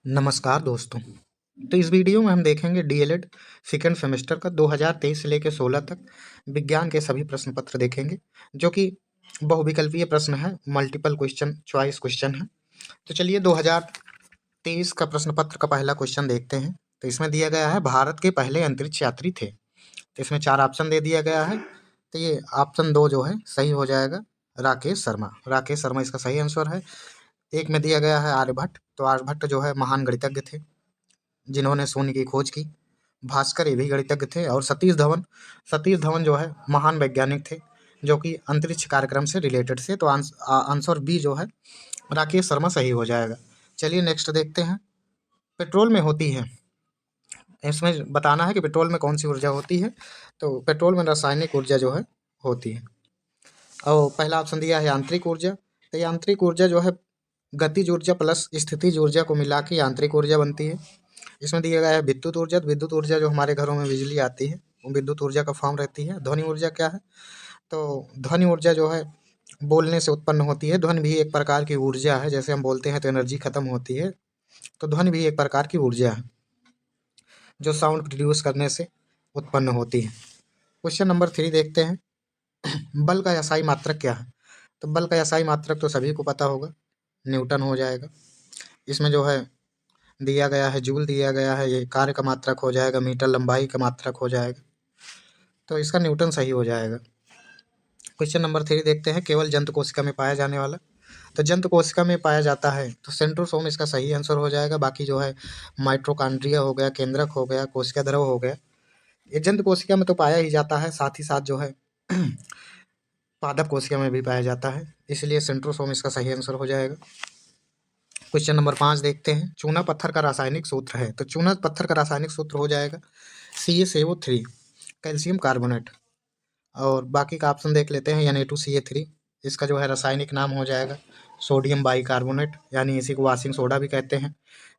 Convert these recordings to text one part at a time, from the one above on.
नमस्कार दोस्तों। तो इस वीडियो में हम देखेंगे डीएलएड सेकेंड सेमेस्टर का 2023 से लेकर 16 तक विज्ञान के सभी प्रश्न पत्र देखेंगे, जो कि बहुविकल्पीय प्रश्न है, मल्टीपल क्वेश्चन चॉइस क्वेश्चन है। तो चलिए 2023 का प्रश्न पत्र का पहला क्वेश्चन देखते हैं। तो इसमें दिया गया है भारत के पहले अंतरिक्ष यात्री थे। तो इसमें 4 ऑप्शन दे दिया गया है। तो ये ऑप्शन 2 जो है सही हो जाएगा, राकेश शर्मा। राकेश शर्मा इसका सही आंसर है। एक में दिया गया है आर्यभट्ट। तो आर्यभट्ट जो है महान गणितज्ञ थे जिन्होंने शून्य की खोज की। भास्कर ये भी गणितज्ञ थे। और सतीश धवन जो है महान वैज्ञानिक थे जो कि अंतरिक्ष कार्यक्रम से रिलेटेड थे। तो आंसर बी जो है राकेश शर्मा सही हो जाएगा। चलिए नेक्स्ट देखते हैं। पेट्रोल में होती है, इसमें बताना है कि पेट्रोल में कौन सी ऊर्जा होती है। तो पेट्रोल में रासायनिक ऊर्जा जो है होती है। और पहला ऑप्शन दिया है यांत्रिक ऊर्जा। तो यांत्रिक ऊर्जा जो है गतिज ऊर्जा प्लस स्थितिज ऊर्जा को मिला के यांत्रिक ऊर्जा बनती है। इसमें दिया गया है विद्युत ऊर्जा। विद्युत ऊर्जा जो हमारे घरों में बिजली आती है वो विद्युत ऊर्जा का फॉर्म रहती है। ध्वनि ऊर्जा क्या है? तो ध्वनि ऊर्जा जो है बोलने से उत्पन्न होती है। ध्वनि भी एक प्रकार की ऊर्जा है, जैसे हम बोलते हैं तो एनर्जी खत्म होती है, तो ध्वनि भी एक प्रकार की ऊर्जा है जो साउंड प्रोड्यूस करने से उत्पन्न होती है। क्वेश्चन नंबर 3 देखते हैं। बल का एसआई मात्रक क्या है? तो बल का एसआई मात्रक तो सभी को पता होगा, न्यूटन हो जाएगा। इसमें जो है दिया गया है जूल दिया गया है, ये कार्य का मात्रक हो जाएगा, मीटर लंबाई का मात्रक हो जाएगा, तो इसका न्यूटन सही हो जाएगा। क्वेश्चन नंबर 3 देखते हैं। केवल जंतु कोशिका में पाया जाने वाला। तो जंतु कोशिका में पाया जाता है तो सेंट्रोसोम इसका सही आंसर हो जाएगा। बाकी जो है माइटोकॉन्ड्रिया हो गया, केंद्रक हो गया, कोशिका द्रव हो गया, ये जंतु कोशिका में तो पाया ही जाता है, साथ ही साथ जो है पादप कोशिका में भी पाया जाता है, इसलिए सेंट्रोसोम इसका सही आंसर हो जाएगा। क्वेश्चन नंबर 5 देखते हैं। चूना पत्थर का रासायनिक सूत्र है। तो चूना पत्थर का रासायनिक सूत्र हो जाएगा CaCO3, कैल्शियम कार्बोनेट। और बाकी का ऑप्शन देख लेते हैं। Na2CA3 इसका जो है रासायनिक नाम हो जाएगा सोडियम बाइकार्बोनेट, यानी इसी को वाशिंग सोडा भी कहते हैं।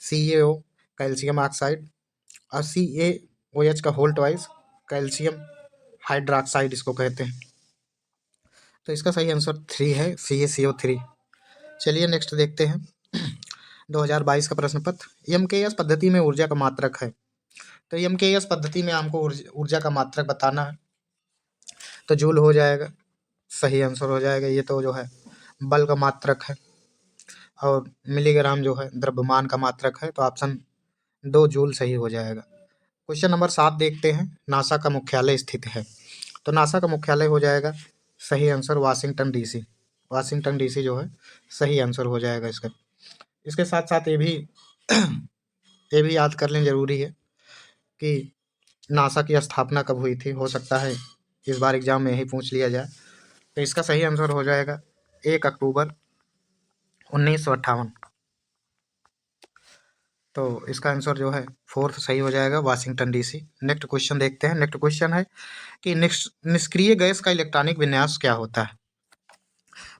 CaO कैल्शियम ऑक्साइड, और CaOH का होल ट्वाइस कैल्शियम हाइड्रोक्साइड इसको कहते हैं। तो इसका सही आंसर 3 है, CaCO3। चलिए नेक्स्ट देखते हैं। 2022 का प्रश्न पत्र। एमकेएस पद्धति में ऊर्जा का मात्रक है। तो एमकेएस पद्धति में हमको ऊर्जा का मात्रक बताना है, तो जूल हो जाएगा, सही आंसर हो जाएगा। ये तो जो है बल का मात्रक है, और मिलीग्राम जो है द्रव्यमान का मात्रक है, तो ऑप्शन 2 जूल सही हो जाएगा। क्वेश्चन नंबर 7 देखते हैं। नासा का मुख्यालय स्थित है। तो नासा का मुख्यालय हो जाएगा सही answer Washington DC. Washington DC जो है सही आंसर हो जाएगा इसका। इसके साथ साथ ये भी याद कर लें, जरूरी है कि नासा की स्थापना कब हुई थी। हो सकता है इस बार एग्जाम में यही पूछ लिया जाए। तो इसका सही आंसर हो जाएगा 1 अक्टूबर 1958। तो इसका आंसर जो है 4th सही हो जाएगा, वाशिंगटन डीसी। नेक्स्ट क्वेश्चन देखते हैं। नेक्स्ट क्वेश्चन है कि निष्क्रिय गैस का इलेक्ट्रॉनिक विन्यास क्या होता है?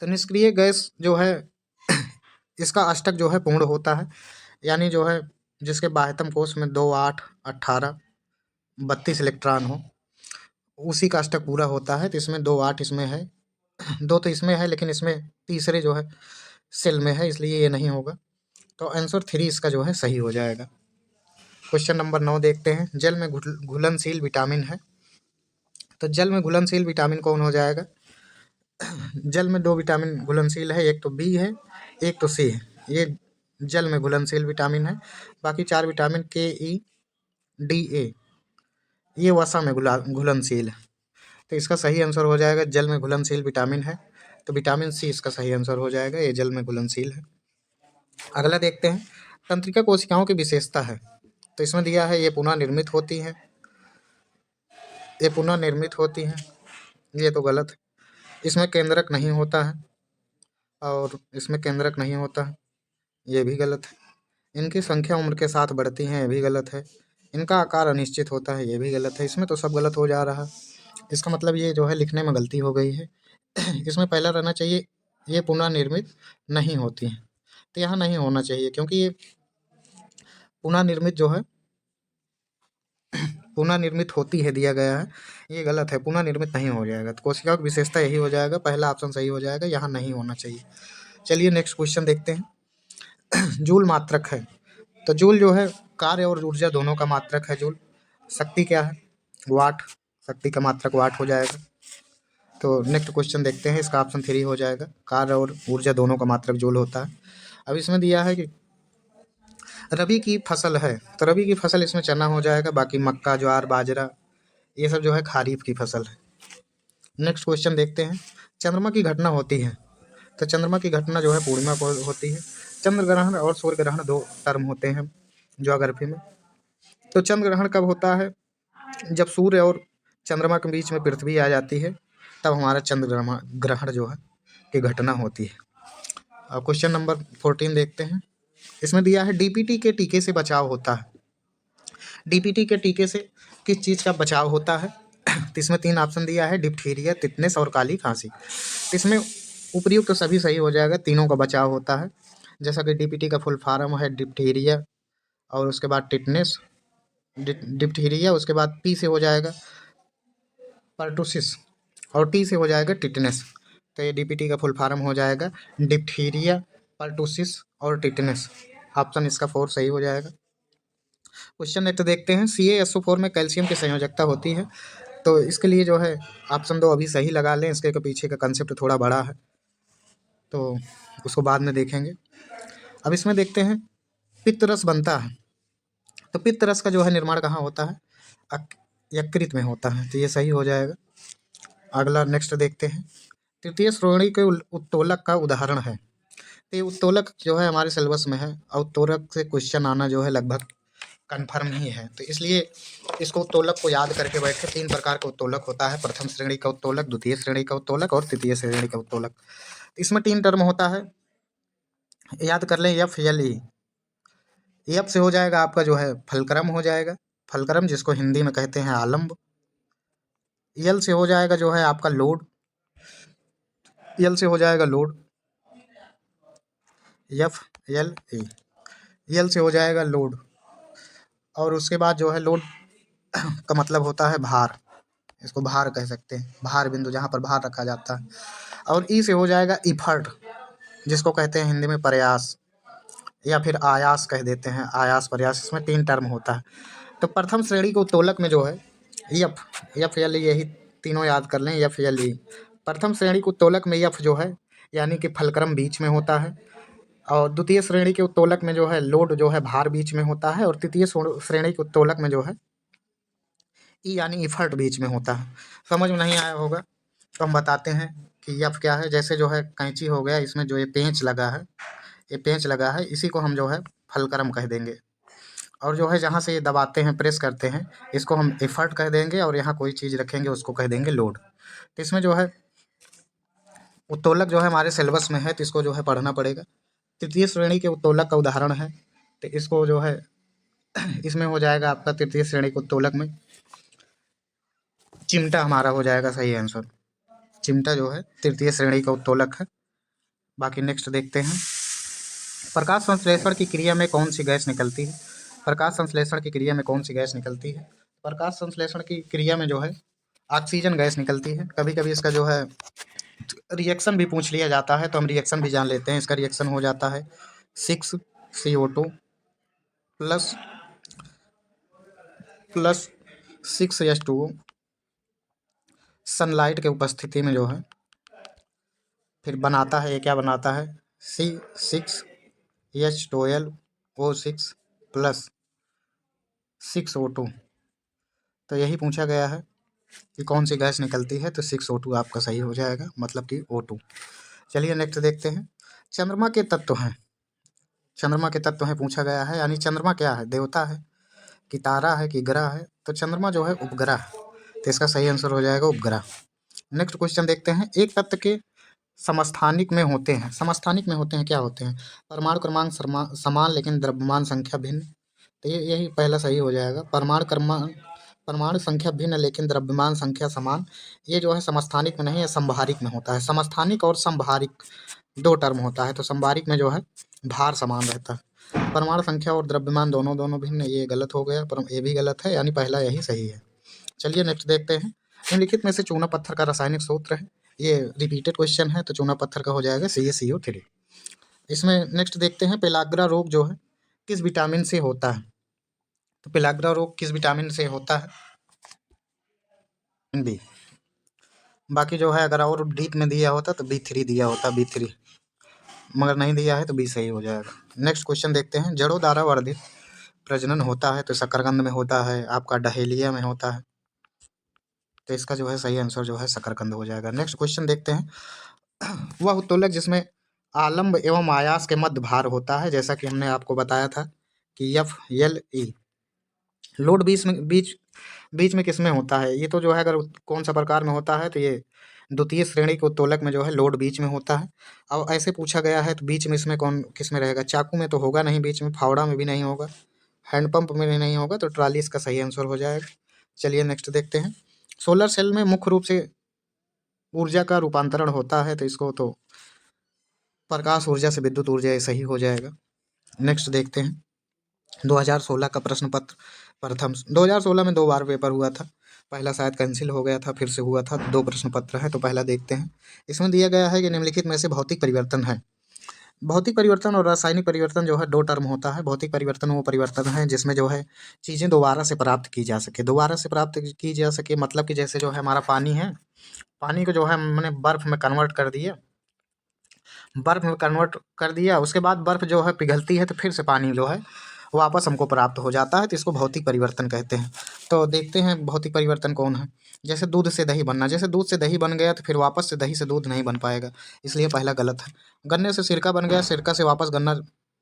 तो निष्क्रिय गैस जो है इसका अष्टक जो है पूर्ण होता है, यानी जो है जिसके बाह्यतम कोश में 2, 8, 18, 32 इलेक्ट्रॉन हो, उसी का अष्टक पूरा होता है। तो इसमें 2, 8 इसमें है, 2 तो इसमें है, लेकिन इसमें तीसरे जो है सेल में है, इसलिए ये नहीं होगा। तो आंसर 3 इसका जो है सही हो जाएगा। क्वेश्चन नंबर 9 देखते हैं। जल में घुलनशील विटामिन है। तो जल में घुलनशील विटामिन कौन हो जाएगा? जल में 2 विटामिन घुलनशील है, एक तो बी है, एक तो सी है। ये जल में घुलनशील विटामिन है। बाकी 4 विटामिन Ke, Da ये वसा में घुलनशील है। तो इसका सही आंसर हो जाएगा जल में घुलनशील विटामिन है, तो विटामिन सी इसका सही आंसर हो जाएगा, ये जल में घुलनशील है। अगला देखते हैं। तंत्रिका कोशिकाओं की विशेषता है। तो इसमें दिया है ये पुनः निर्मित होती हैं, ये पुनः निर्मित होती हैं, ये तो गलत है। इसमें केंद्रक नहीं होता है, और इसमें केंद्रक नहीं होता है, ये भी गलत है। इनकी संख्या उम्र के साथ बढ़ती है, ये भी गलत है। इनका आकार अनिश्चित होता है, ये भी गलत है। इसमें तो सब गलत हो जा रहा है। इसका मतलब ये जो है लिखने में गलती हो गई है। इसमें पहला रहना चाहिए ये पुनः निर्मित नहीं होती हैं, तो यहाँ नहीं होना चाहिए, क्योंकि ये पुनः निर्मित जो है पुनः निर्मित होती है दिया गया है, ये गलत है, पुनः निर्मित नहीं हो जाएगा। तो कोशिका की विशेषता यही हो जाएगा, पहला ऑप्शन सही हो जाएगा, यहाँ नहीं होना चाहिए। चलिए नेक्स्ट क्वेश्चन देखते हैं। जूल मात्रक है। तो जूल जो है कार्य और ऊर्जा दोनों का मात्रक है जूल। शक्ति क्या है? वाट। शक्ति का मात्रक वाट हो जाएगा। तो नेक्स्ट क्वेश्चन देखते हैं, इसका ऑप्शन 3 हो जाएगा। कार्य और ऊर्जा दोनों का मात्रक जूल होता है। अब इसमें दिया है कि रबी की फसल है, तो रबी की फसल इसमें चना हो जाएगा। बाकी मक्का, ज्वार, बाजरा ये सब जो है खरीफ की फसल है। नेक्स्ट क्वेश्चन देखते हैं, चंद्रमा की घटना होती है, तो चंद्रमा की घटना जो है पूर्णिमा को होती है। चंद्र ग्रहण और सूर्य ग्रहण दो टर्म होते हैं ज्योग्राफी में। तो चंद्र ग्रहण कब होता है? जब सूर्य और चंद्रमा के बीच में पृथ्वी आ जाती है, तब हमारा चंद्र ग्रहण जो है की घटना होती है। अब क्वेश्चन नंबर 14 देखते हैं, इसमें दिया है डीपीटी के टीके से बचाव होता है। डीपीटी के टीके से किस चीज़ का बचाव होता है? तो इसमें 3 ऑप्शन दिया है, डिप्थीरिया, टिटनेस और काली खांसी। तो इसमें उपयुक्त तो सभी सही हो जाएगा, तीनों का बचाव होता है। जैसा कि डीपीटी का फुल फॉर्म है डिप्थीरिया, और उसके बाद टिटनेस, डिप्थीरिया, उसके बाद पी से हो जाएगा पर्टुसिस, और टी से हो जाएगा टिटनेस। तो ये डीपीटी का फुल फॉर्म हो जाएगा डिप्थीरिया, पर्टुसिस और टिटनेस। ऑप्शन इसका 4 सही हो जाएगा। क्वेश्चन नेक्स्ट देखते हैं, CaSO4 में कैल्शियम की संयोजकता होती है। तो इसके लिए जो है ऑप्शन 2 अभी सही लगा लें, इसके पीछे का कंसेप्ट थोड़ा बड़ा है तो उसको बाद में देखेंगे। अब इसमें देखते हैं पित्त रस बनता है, तो पित्त रस का जो है निर्माण कहाँ होता है? यकृत में होता है, तो ये सही हो जाएगा। अगला नेक्स्ट देखते हैं, तृतीय श्रेणी के उत्तोलक का उदाहरण है। तो ये उत्तोलक जो है हमारे सिलेबस में है, और उत्तोलक से क्वेश्चन आना जो है लगभग कन्फर्म ही है, तो इसलिए इसको उत्तोलक को याद करके बैठे। 3 प्रकार का उत्तोलक होता है, प्रथम श्रेणी का उत्तोलक, द्वितीय श्रेणी का उत्तोलक और तृतीय श्रेणी का उत्तोलक। इसमें 3 टर्म होता है, याद कर लें, एफ एल ई। एफ से हो जाएगा आपका जो है फलक्रम हो जाएगा, फलक्रम जिसको हिंदी में कहते हैं आलम्ब। यल से हो जाएगा जो है आपका लोड, यल से हो जाएगा लोड, एफ एल ई, यल से हो जाएगा लोड। और उसके बाद जो है लोड का मतलब होता है भार, इसको भार कह सकते हैं, भार बिंदु जहाँ पर भार रखा जाता है। और ई से हो जाएगा इफर्ट, जिसको कहते हैं हिंदी में प्रयास, या फिर आयास कह देते हैं, आयास प्रयास। इसमें 3 टर्म होता है। तो प्रथम श्रेणी के उत्तोलक में जो है एफ एल ई, यही तीनों याद कर लें, एफ एल ई। प्रथम श्रेणी के उत्तोलक में एफ जो है यानी कि फलक्रम बीच में होता है, और द्वितीय श्रेणी के उत्तोलक में जो है लोड जो है भार बीच में होता है, और तृतीय श्रेणी के उत्तोलक में जो है ई यानी इफर्ट बीच में होता है। समझ में नहीं आया होगा तो हम बताते हैं कि एफ क्या है। जैसे जो है कैंची हो गया, इसमें जो ये पेंच लगा है, ये पेंच लगा है, इसी को हम जो है फलक्रम कह देंगे। और जो है जहाँ से ये दबाते हैं, प्रेस करते हैं, इसको हम एफर्ट कह देंगे, और यहाँ कोई चीज़ रखेंगे उसको कह देंगे लोड। तो इसमें जो है उत्तोलक जो है हमारे सिलेबस में है, तो इसको जो है पढ़ना पड़ेगा। तृतीय श्रेणी के उत्तोलक का उदाहरण है, तो इसको जो है इसमें हो जाएगा आपका तृतीय श्रेणी के उत्तोलक में चिमटा हमारा हो जाएगा सही आंसर। चिमटा जो है तृतीय श्रेणी का उत्तोलक है। बाकी नेक्स्ट देखते हैं, प्रकाश संश्लेषण की क्रिया में कौन सी गैस निकलती है? प्रकाश संश्लेषण की क्रिया में कौन सी गैस निकलती है? प्रकाश संश्लेषण की क्रिया में जो है ऑक्सीजन गैस निकलती है। कभी कभी इसका जो है रिएक्शन भी पूछ लिया जाता है, तो हम रिएक्शन भी जान लेते हैं। इसका रिएक्शन हो जाता है 6CO2 प्लस 6H2O सनलाइट के उपस्थिति में जो है फिर बनाता है, ये क्या बनाता है? C6H12O6 plus 6O2। तो यही पूछा गया है कि कौन सी गैस निकलती है, तो 6O2 आपका सही हो जाएगा, मतलब कि O2। चलिए नेक्स्ट देखते हैं, चंद्रमा के तत्व हैं, चंद्रमा के तत्व हैं पूछा गया है। यानी चंद्रमा क्या है? देवता है कि तारा है कि ग्रह है? तो चंद्रमा जो है उपग्रह है, तो इसका सही आंसर हो जाएगा उपग्रह। नेक्स्ट क्वेश्चन देखते हैं, एक तत्व के समस्थानिक में होते हैं, समस्थानिक में होते हैं क्या होते हैं? परमाणु क्रमांक समान लेकिन द्रव्यमान संख्या भिन्न। तो ये यही पहला सही हो जाएगा, परमाणु संख्या भिन्न लेकिन द्रव्यमान संख्या समान। ये जो है समस्थानिक में नहीं है, संभारिक में होता है। समस्थानिक और संभारिक 2 टर्म होता है, तो संभारिक में जो है भार समान रहता है। परमाणु संख्या और द्रव्यमान दोनों भिन्न, ये गलत हो गया, पर ये भी गलत है, यानी पहला यही सही है। चलिए नेक्स्ट देखते हैं, निम्नलिखित में से चूना पत्थर का रासायनिक सूत्र है। ये रिपीटेड क्वेश्चन है, तो चूना पत्थर का हो जाएगा CaCO3। इसमें नेक्स्ट देखते हैं, पेलाग्रा रोग जो है किस विटामिन से होता है? तो पेलाग्रा रोग किस विटामिन से होता है? बी। बाकी जो है अगर और डीप में दिया होता तो B3 दिया होता, B3, मगर नहीं दिया है तो बी सही हो जाएगा। नेक्स्ट क्वेश्चन देखते हैं। जड़ों द्वारा वर्धित प्रजनन होता है तो शकरकंद में होता है, आपका डहेलिया में होता है, तो इसका जो है सही आंसर जो है शकरकंद हो जाएगा। नेक्स्ट क्वेश्चन देखते हैं। वह उत्तोलक जिसमें आलंब एवं आयास के मध्य भार होता है, जैसा कि हमने आपको बताया था कि FLE। लोड बीच में किसमें होता है? ये तो जो है अगर कौन सा प्रकार में होता है तो ये द्वितीय श्रेणी के उत्तोलक में जो है लोड बीच में होता है। अब ऐसे पूछा गया है तो बीच में इसमें कौन किस में रहेगा? चाकू में तो होगा नहीं, बीच में फावड़ा में भी नहीं होगा, हैंडपंप में भी नहीं होगा, तो ट्राली इसका सही आंसर हो जाएगा। चलिए नेक्स्ट देखते हैं। सोलर सेल में मुख्य रूप से ऊर्जा का रूपांतरण होता है, तो इसको तो प्रकाश ऊर्जा से विद्युत ऊर्जा, ये सही हो जाएगा। नेक्स्ट देखते हैं। 2016 का प्रश्न पत्र प्रथम 2016 में 2 बार पेपर हुआ था, पहला शायद कैंसिल हो गया था, फिर से हुआ था। 2 प्रश्न पत्र है, तो पहला देखते हैं। इसमें दिया गया है कि निम्नलिखित में से भौतिक परिवर्तन है। भौतिक परिवर्तन और रासायनिक परिवर्तन जो है 2 टर्म होता है। भौतिक परिवर्तन वो परिवर्तन है जिसमें जो है चीज़ें दोबारा से प्राप्त की जा सके। दोबारा से प्राप्त की जा सके मतलब कि जैसे जो है हमारा पानी है, पानी को जो है मैंने बर्फ में कन्वर्ट कर दिया, बर्फ में कन्वर्ट कर दिया, उसके बाद बर्फ जो है पिघलती है तो फिर से पानी जो है वापस हमको प्राप्त हो जाता है, तो इसको भौतिक परिवर्तन कहते हैं। तो देखते हैं भौतिक परिवर्तन कौन है। जैसे दूध से दही बनना, जैसे दूध से दही बन गया तो फिर वापस से दही से दूध नहीं बन पाएगा, इसलिए पहला गलत है। गन्ने से सिरका बन गया, सिरका से वापस गन्ना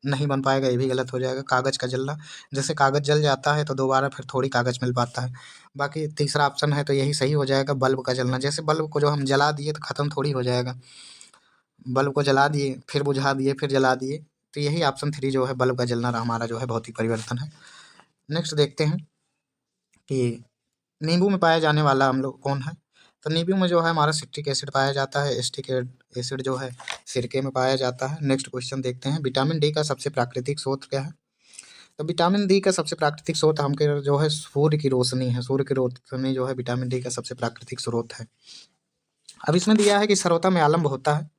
नहीं बन पाएगा, ये भी गलत हो जाएगा। कागज़ का जलना, जैसे कागज़ जल जाता है तो दोबारा फिर थोड़ी कागज़ मिल पाता है। बाकी तीसरा ऑप्शन है तो यही सही हो जाएगा, बल्ब का जलना। जैसे बल्ब को जो हम जला दिए तो ख़त्म थोड़ी हो जाएगा, बल्ब को जला दिए फिर बुझा दिए फिर जला दिए, तो यही ऑप्शन 3 जो है बल्ब का जलना हमारा जो है भौतिक परिवर्तन है। नेक्स्ट देखते हैं कि नींबू में पाया जाने वाला अम्ल कौन है? तो नींबू में जो है हमारा सिट्रिक एसिड पाया जाता है, एसिटिक एसिड जो है सिरके में पाया जाता है। नेक्स्ट क्वेश्चन देखते हैं। विटामिन डी का सबसे प्राकृतिक स्रोत क्या है? तो विटामिन डी का सबसे प्राकृतिक स्रोत हमके जो है सूर्य की रोशनी है। सूर्य की रोशनी जो है विटामिन डी का सबसे प्राकृतिक स्रोत है। अब इसमें दिया है कि सर्वोत्तम में आलम्ब होता है,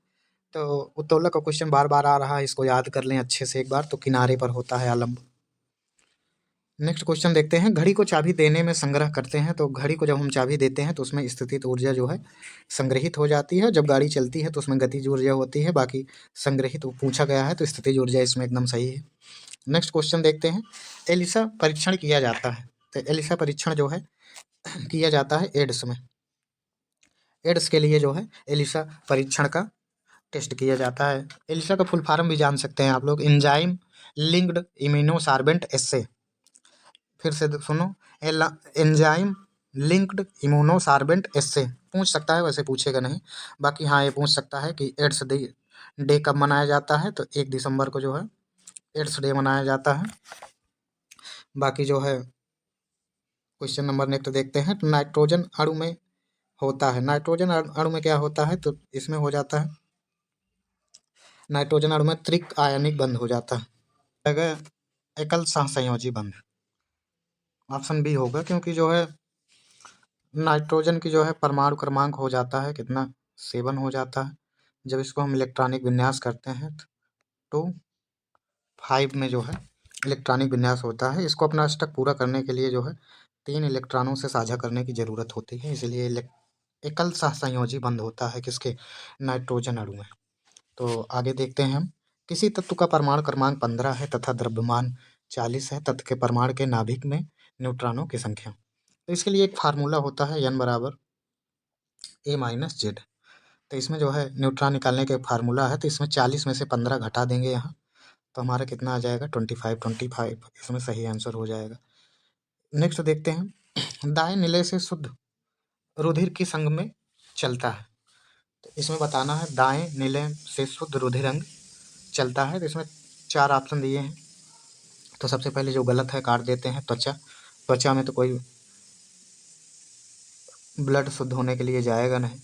तो उत्तोलक का क्वेश्चन बार बार आ रहा है, इसको याद कर लें अच्छे से एक बार। तो किनारे पर होता है आलम्ब। नेक्स्ट क्वेश्चन देखते हैं। घड़ी को चाबी देने में संग्रह करते हैं, तो घड़ी को जब हम चाबी देते हैं तो उसमें स्थितिज ऊर्जा जो है संग्रहित हो जाती है। जब गाड़ी चलती है तो उसमें गतिज ऊर्जा होती है। बाकी संग्रहित पूछा गया है तो स्थितिज ऊर्जा इसमें एकदम सही है। नेक्स्ट क्वेश्चन देखते हैं। एलिसा परीक्षण किया जाता है, तो एलिसा परीक्षण जो है किया जाता है एड्स में। एड्स के लिए जो है एलिसा परीक्षण का टेस्ट किया जाता है। एलिसा का फुल फॉर्म भी जान सकते हैं आप लोग, एंजाइम लिंक्ड इम्यूनोसार्बेंट एस्से। फिर से सुनो, एंजाइम लिंक्ड इम्यूनोसार्बेंट एस्से। पूछ सकता है, वैसे पूछेगा नहीं। बाकी हाँ ये पूछ सकता है कि एड्स डे डे कब मनाया जाता है, तो 1 दिसंबर को जो है एड्स डे मनाया जाता है। बाकी जो है क्वेश्चन नंबर नेक्स्ट देखते हैं। तो नाइट्रोजन अणु में होता है, नाइट्रोजन अणु में क्या होता है, तो इसमें हो जाता है नाइट्रोजन अणु में त्रिक आयनिक बंध हो जाता है, अगर एकल सहसंयोजी बंध। ऑप्शन बी होगा, क्योंकि जो है नाइट्रोजन की जो है परमाणु क्रमांक हो जाता है कितना, 7 हो जाता है। जब इसको हम इलेक्ट्रॉनिक विन्यास करते हैं तो 5 में जो है इलेक्ट्रॉनिक विन्यास होता है। इसको अपना अष्टक पूरा करने के लिए जो है 3 इलेक्ट्रॉनों से साझा करने की ज़रूरत होती है, इसलिए एकल सहसंयोजी बंध होता है किसके, नाइट्रोजन अणु में। तो आगे देखते हैं हम। किसी तत्व का परमाणु क्रमांक 15 है तथा द्रव्यमान 40 है, तत्व के परमाणु के नाभिक में न्यूट्रॉनों की संख्या। तो इसके लिए एक फार्मूला होता है n बराबर A-Z। तो इसमें जो है न्यूट्रॉन निकालने के फार्मूला है, तो इसमें 40 में से 15 घटा देंगे यहाँ, तो हमारा कितना आ जाएगा 25 इसमें सही आंसर हो जाएगा। नेक्स्ट देखते हैं। दाएं निलय से शुद्ध रुधिर की संग में चलता है, तो इसमें बताना है दाएं निलय से शुद्ध रुधिर अंग चलता है। तो इसमें 4 ऑप्शन दिए हैं, तो सबसे पहले जो गलत है काट देते हैं। त्वचा, त्वचा में तो कोई ब्लड शुद्ध होने के लिए जाएगा नहीं,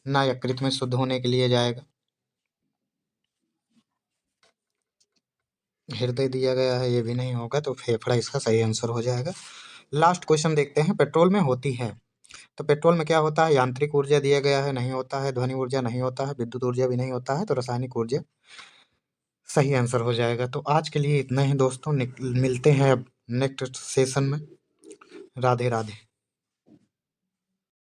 ना यकृत में शुद्ध होने के लिए जाएगा। हृदय दिया गया है, ये भी नहीं होगा, तो फेफड़ा इसका सही आंसर हो जाएगा। लास्ट क्वेश्चन देखते हैं। पेट्रोल में होती है, तो पेट्रोल में क्या होता है, यांत्रिक ऊर्जा दिया गया है, नहीं होता है। ध्वनि ऊर्जा नहीं होता है, विद्युत ऊर्जा भी नहीं होता है, तो रासायनिक ऊर्जा सही आंसर हो जाएगा। तो आज के लिए इतना ही दोस्तों, मिलते हैं अब नेक्स्ट सेशन में। राधे राधे।